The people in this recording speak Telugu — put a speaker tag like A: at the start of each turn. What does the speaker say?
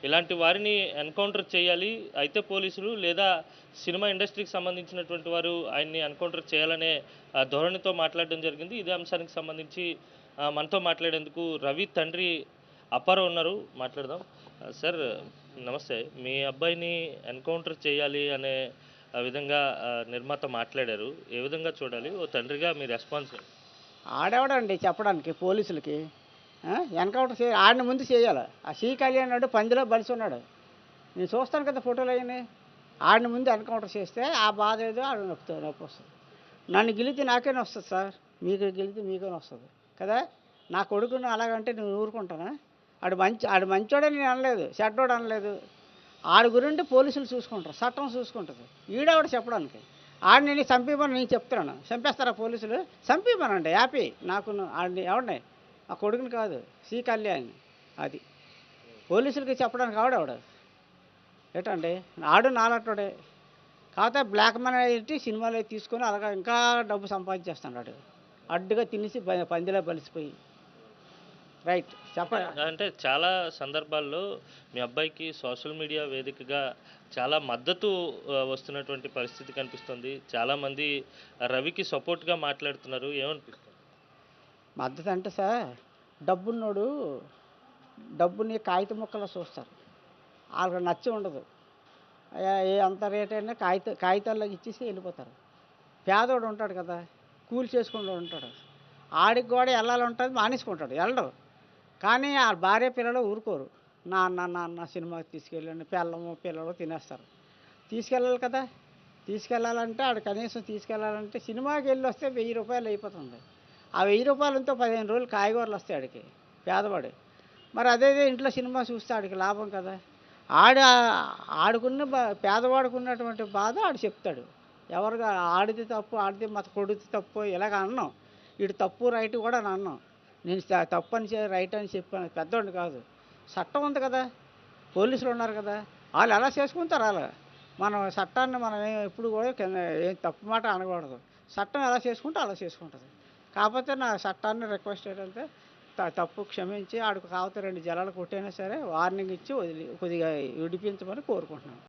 A: ఇలాంటి వారిని ఎన్‌కౌంటర్ చేయాలి. అయితే పోలీసులు లేదా సినిమా ఇండస్ట్రీకి సంబంధించినటువంటి వారు ఆయన్ని ఎన్‌కౌంటర్ చేయాలనే ధోరణితో మాట్లాడడం జరిగింది. ఇదే అంశానికి సంబంధించి మనతో మాట్లాడేందుకు రవి తండ్రి అప్పారావు ఉన్నారు. మాట్లాడదాం. సార్ నమస్తే. మీ అబ్బాయిని ఎన్‌కౌంటర్ చేయాలి అనే విధంగా నిర్మాత మాట్లాడారు. ఏ విధంగా చూడాలి? ఓ తండ్రిగా మీ రెస్పాన్స్ ఏంటి?
B: ఆడెవడండి చెప్పడానికి పోలీసులకి? ఎన్కౌంటర్ ఆడిని ముందు చేయాలి. ఆ సి కళ్యాణ్ నాడు పందిలో బలిసున్నాడు. నేను చూస్తాను కదా ఫోటోలు అవన్నీ. ఆడిని ముందు ఎన్కౌంటర్ చేస్తే ఆ బాధ ఏదో ఆడు నొప్పి వస్తుంది. నన్ను గెలితే నాకేనే వస్తుంది సార్, మీకు గెలితే మీకేనే వస్తుంది కదా. నా కొడుకుని అలాగంటే నేను ఊరుకుంటానా? ఆడు మంచోడే నేను అనలేదు, చెడ్డోడు అనలేదు. ఆడి గురించి పోలీసులు చూసుకుంటారు, చట్టం చూసుకుంటుంది. ఈడెవడ చెప్పడానికి? ఆడిని చంపేమని నేను చెప్తున్నాను. చంపేస్తారా పోలీసులు? చంపేమనండి హ్యాపీ. నాకు ఆడిని ఎవడిని? ఆ కొడుకుని కాదు, సి కళ్యాణ్. అది పోలీసులకి చెప్పడానికి ఆవిడెవడు ఏంటండి? ఆడు నాలట్టోడే. కాకపోతే బ్లాక్ మనీ పెట్టి సినిమాలు తీసుకొని అలాగా ఇంకా డబ్బు సంపాదించేస్తున్నాడు. అడ్డుగా తినేసి పందిలో బలిసిపోయి. రైట్ చెప్పండి.
A: అంటే చాలా సందర్భాల్లో మీ అబ్బాయికి సోషల్ మీడియా వేదికగా చాలా మద్దతు వస్తున్నటువంటి పరిస్థితి కనిపిస్తుంది. చాలామంది రవికి సపోర్ట్‌గా మాట్లాడుతున్నారు. ఏమనిపిస్తుంది?
B: మద్దతు అంటే సార్, డబ్బున్నోడు డబ్బుని కాగితం ముక్కలా చూస్తారు. వాళ్ళకి నచ్చి ఉండదు. ఎంత రేట్ అయినా కాగితాల్లో ఇచ్చేసి వెళ్ళిపోతారు. పేదోడు ఉంటాడు కదా, కూలి చేసుకుని ఉంటాడు. ఆడికి కూడా వెళ్ళాలంటుంది, మానేసుకుంటాడు, వెళ్ళడు. కానీ ఆ భార్య పిల్లలు ఊరుకోరు. నాన్న సినిమాకి తీసుకెళ్ళండి, పిల్లలు తినేస్తారు. తీసుకెళ్ళాలి కదా. తీసుకెళ్ళాలంటే ఆడు కనీసం తీసుకెళ్ళాలంటే సినిమాకి వెళ్ళి వస్తే 1000 రూపాయలు అయిపోతుంది. ఆ 1000 రూపాయలతో 15 రోజులు కాయగూరలు వస్తాయి ఆడికి, పేదవాడు. మరి అదే ఇంట్లో సినిమా చూస్తే ఆడికి లాభం కదా. ఆడ ఆడుకున్న పేదవాడికి ఉన్నటువంటి బాధ ఆడు చెప్తాడు. ఎవరుగా ఆడిది తప్పు, ఆడిది కొడుది తప్పు ఇలాగ అన్నాం. వీడు తప్పు రైట్ కూడా అన్నాం. నేను తప్పు అని రైట్ అని చెప్పాను, పెద్దోడిని కాదు. చట్టం ఉంది కదా, పోలీసులు ఉన్నారు కదా, వాళ్ళు ఎలా చేసుకుంటారు అలా. మనం చట్టాన్ని మనం ఎప్పుడు కూడా ఏం తప్పు మాట అనకూడదు. చట్టం ఎలా చేసుకుంటే అలా చేసుకుంటుంది. కాకపోతే నా చట్టాన్ని రిక్వెస్ట్ ఏంటంటే తప్పు క్షమించి ఆడికి కాకపోతే 2 జలాలు కొట్టైనా సరే వార్నింగ్ ఇచ్చి కొద్దిగా విడిపించమని కోరుకుంటున్నాను.